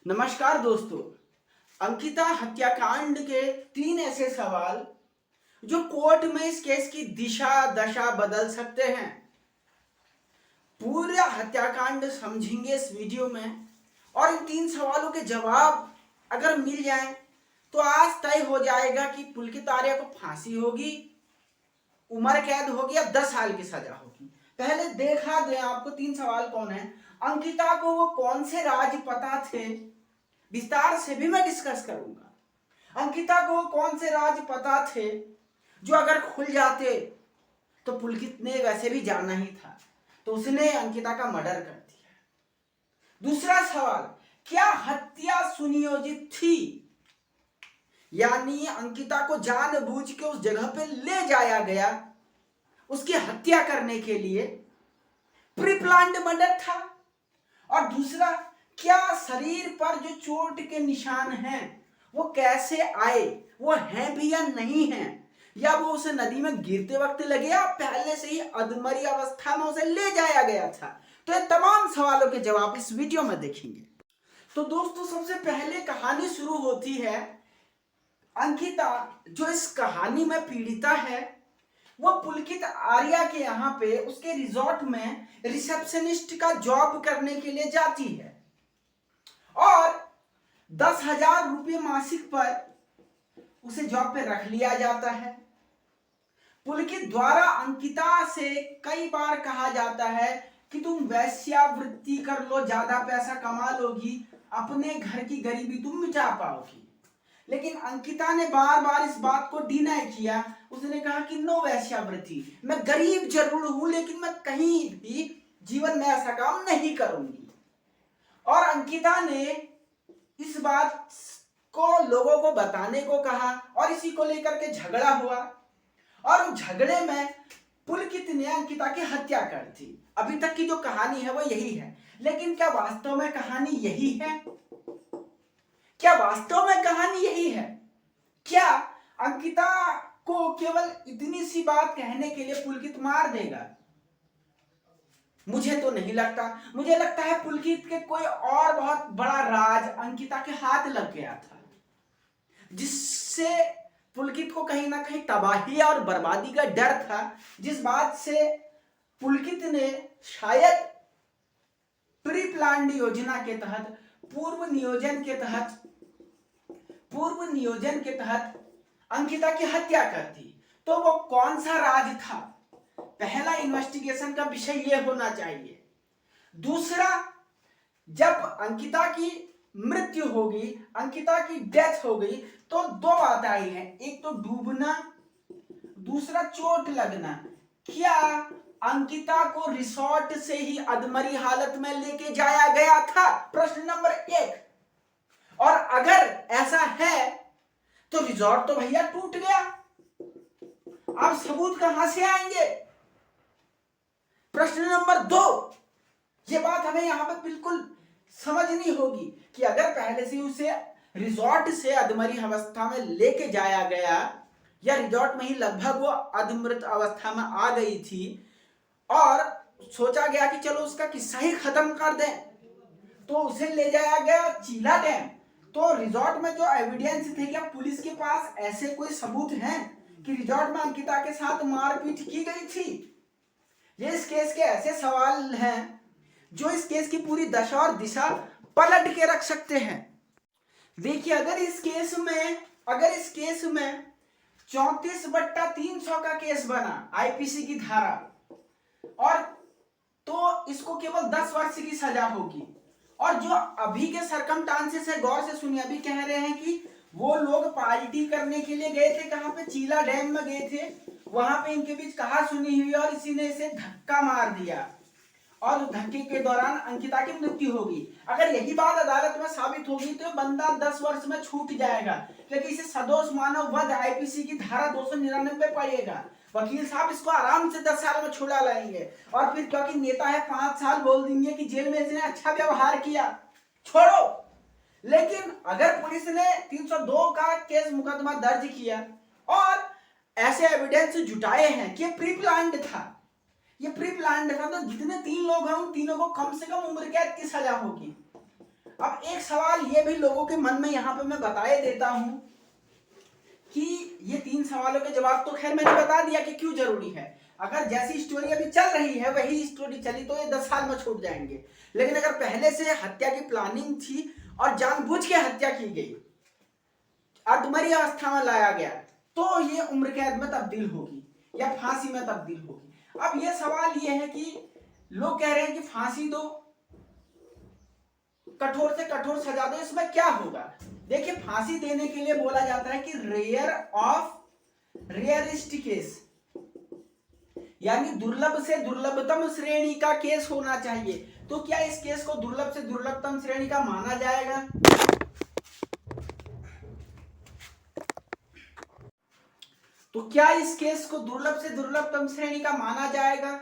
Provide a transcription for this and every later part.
नमस्कार दोस्तों। अंकिता हत्याकांड के 3 ऐसे सवाल जो कोर्ट में इस केस की दिशा दशा बदल सकते हैं। पूरा हत्याकांड समझेंगे इस वीडियो में और इन 3 सवालों के जवाब अगर मिल जाएं तो आज तय हो जाएगा कि पुलकित आर्या को फांसी होगी, उम्र कैद होगी या 10 साल की सजा होगी। पहले देखा दें आपको 3 सवाल कौन है। अंकिता को वो कौन से राज पता थे, विस्तार से भी मैं डिस्कस करूंगा। अंकिता को कौन से राज पता थे जो अगर खुल जाते तो पुलकित ने वैसे भी जानना ही था, तो उसने अंकिता का मर्डर कर दिया। दूसरा सवाल, क्या हत्या सुनियोजित थी, यानी अंकिता को जानबूझ के उस जगह पे ले जाया गया उसकी हत्या करने के लिए, प्री प्लान्ड मर्डर था। और दूसरा, क्या शरीर पर जो चोट के निशान हैं वो कैसे आए, वो हैं भी या नहीं हैं, या वो उसे नदी में गिरते वक्त लगे या पहले से ही अधमरी अवस्था में उसे ले जाया गया था। तो ये तमाम सवालों के जवाब इस वीडियो में देखेंगे। तो दोस्तों, सबसे पहले कहानी शुरू होती है। अंकिता जो इस कहानी में पीड़िता है वो पुलकित आर्या के यहाँ पे उसके रिजॉर्ट में रिसेप्शनिस्ट का जॉब करने के लिए जाती है और 10,000 रुपये मासिक पर उसे जॉब पे रख लिया जाता है। पुलकित द्वारा अंकिता से कई बार कहा जाता है कि तुम वैश्यावृत्ति कर लो, ज्यादा पैसा कमा लोगी, अपने घर की गरीबी तुम मिटा पाओगी। लेकिन अंकिता ने बार बार इस बात को डिनाई किया। उसने कहा कि नो वैश्यावृत्ति, मैं गरीब जरूर हूं लेकिन मैं कहीं भी जीवन में ऐसा काम नहीं करूंगी। और अंकिता ने इस बात को लोगों को बताने को कहा और इसी को लेकर के झगड़ा हुआ और उस झगड़े में पुलकित ने अंकिता की हत्या कर दी। अभी तक की जो कहानी है वो यही है, लेकिन क्या वास्तव में कहानी यही है? क्या वास्तव में कहानी यही है? क्या अंकिता को केवल इतनी सी बात कहने के लिए पुलकित मार देगा? मुझे तो नहीं लगता। मुझे लगता है पुलकित के कोई और बहुत बड़ा राज अंकिता के हाथ लग गया था, जिससे पुलकित को कहीं ना कहीं तबाही और बर्बादी का डर था, जिस बात से पुलकित ने शायद प्री प्लान्ड योजना के तहत, पूर्व नियोजन के तहत अंकिता की हत्या कर दी। तो वो कौन सा राज था? पहला इन्वेस्टिगेशन का विषय यह होना चाहिए। दूसरा, जब अंकिता की मृत्यु होगी, अंकिता की डेथ हो गई, तो 2 बात आई है, एक तो डूबना, दूसरा चोट लगना। क्या अंकिता को रिसोर्ट से ही अधमरी हालत में लेके जाया गया था? प्रश्न नंबर 1। और अगर ऐसा है तो रिजॉर्ट तो भैया टूट गया, अब सबूत कहां से आएंगे? प्रश्न नंबर 2, ये बात हमें यहां पर बिल्कुल समझनी होगी कि अगर पहले से उसे रिजॉर्ट से अधमरी अवस्था में लेके जाया गया या रिजॉर्ट में ही लगभग वो अधमृत अवस्था में आ गई थी और सोचा गया कि चलो उसका किस्सा ही खत्म कर दें, तो उसे ले जाया गया चीला डैम। तो रिजॉर्ट में जो एविडेंस थे, क्या पुलिस के पास ऐसे कोई सबूत हैं कि रिजॉर्ट में अंकिता के साथ मारपीट की गई थी? ये इस केस के ऐसे सवाल हैं जो इस केस की पूरी दशा और दिशा पलट के रख सकते हैं। देखिए, अगर इस केस में 34/300 का केस बना आईपीसी की धारा, और तो इसको केवल 10 वर्ष की सजा होगी। और जो अभी के सरकमस्टांसेस है, गौर से सुनिए, अभी कह रहे हैं कि वो लोग पार्टी करने के लिए गए थे, कहां पे? चीला डैम में गए थे। वहां पे इनके बीच कहा सुनी हुई और इसी ने इसे धक्का मार दिया और धक्के के दौरान अंकिता की मृत्यु होगी। अगर यही बात अदालत में साबित होगी तो बंदा 10 वर्ष में छूट जाएगा, लेकिन इसे सदोष मानव वध आईपीसी की धारा 299 पड़ेगा। वकील साहब इसको आराम से 10 साल में छुड़ा लाएंगे और फिर क्योंकि नेता है 5 साल बोल देंगे कि जेल में इसने अच्छा व्यवहार किया, छोड़ो। लेकिन अगर पुलिस ने 302 का केस मुकदमा दर्ज किया और ऐसे एविडेंस जुटाए हैं कि प्री प्लान्ड था, ये प्री प्लान्ड था, तो जितने 3 लोग हैं उन तीनों को कम से कम उम्र कैद की सजा होगी। अब एक सवाल ये भी लोगों के मन में यहाँ पे मैं बताए देता हूं कि ये 3 सवालों के जवाब तो खैर मैंने बता दिया कि क्यों जरूरी है। अगर जैसी स्टोरी अभी चल रही है वही स्टोरी चली तो ये 10 साल में छूट जाएंगे, लेकिन अगर पहले से हत्या की प्लानिंग थी और जानबूझ के हत्या की गई, अधमरी अवस्था में लाया गया, तो ये उम्र कैद में तब्दील होगी या फांसी में तब्दील होगी। अब ये सवाल ये है कि लोग कह रहे हैं कि फांसी दो, कठोर से कठोर सजा दो, इसमें क्या होगा? देखिए, फांसी देने के लिए बोला जाता है कि रेयर ऑफ रेयरिस्ट केस, यानी दुर्लभ से दुर्लभतम श्रेणी का केस होना चाहिए। तो क्या इस केस को दुर्लभ से दुर्लभतम श्रेणी का माना जाएगा? तो क्या इस केस को दुर्लभ से दुर्लभतम श्रेणी का माना जाएगा?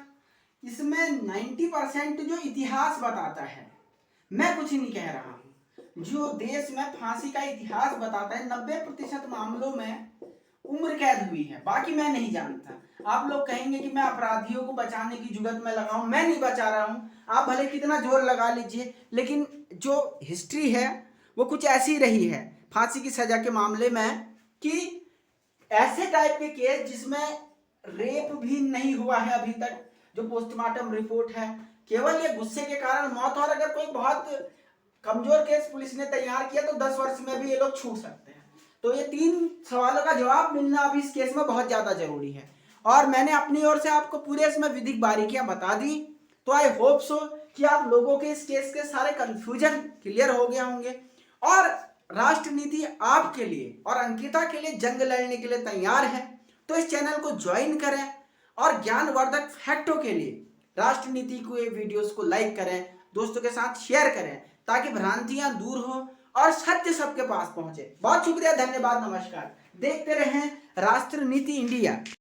इसमें 90% जो इतिहास बताता है, मैं कुछ नहीं कह रहा हूं, जो देश में फांसी का इतिहास बताता है 90% मामलों में उम्र कैद हुई है, बाकी मैं नहीं जानता। आप लोग कहेंगे कि मैं अपराधियों को बचाने की जुगत में लगाऊं, मैं नहीं बचा रहा हूं, आप भले कितना जोर लगा लीजिए, लेकिन जो हिस्ट्री है वो कुछ ऐसी रही है फांसी की सजा के मामले में कि ऐसे टाइप के केस जिसमें रेप भी नहीं हुआ है अभी तक, जो पोस्टमार्टम रिपोर्ट है, केवल ये गुस्से के कारण मौत, और अगर कोई बहुत कमजोर केस पुलिस ने तैयार किया तो 10 वर्ष में भी ये लोग छूट सकते हैं। तो ये 3 सवालों का जवाब मिलना अभी इस केस में बहुत ज्यादा जरूरी है, और मैंने अपनी ओर से आपको पूरे इसमें विधिक बारीकियां बता दी। तो आई होप सो कि आप लोगों के इस केस के सारे कंफ्यूजन क्लियर हो गए होंगे, और राष्ट्र नीति आपके लिए और अंकिता के लिए जंग लड़ने के लिए तैयार है। तो इस चैनल को ज्वाइन करें और ज्ञानवर्धक फैक्टों के लिए राष्ट्र नीति को ये वीडियोस को लाइक करें, दोस्तों के साथ शेयर करें, ताकि भ्रांतियां दूर हो और सत्य सबके पास पहुंचे। बहुत शुक्रिया, धन्यवाद, नमस्कार। देखते रहें राष्ट्र नीति इंडिया।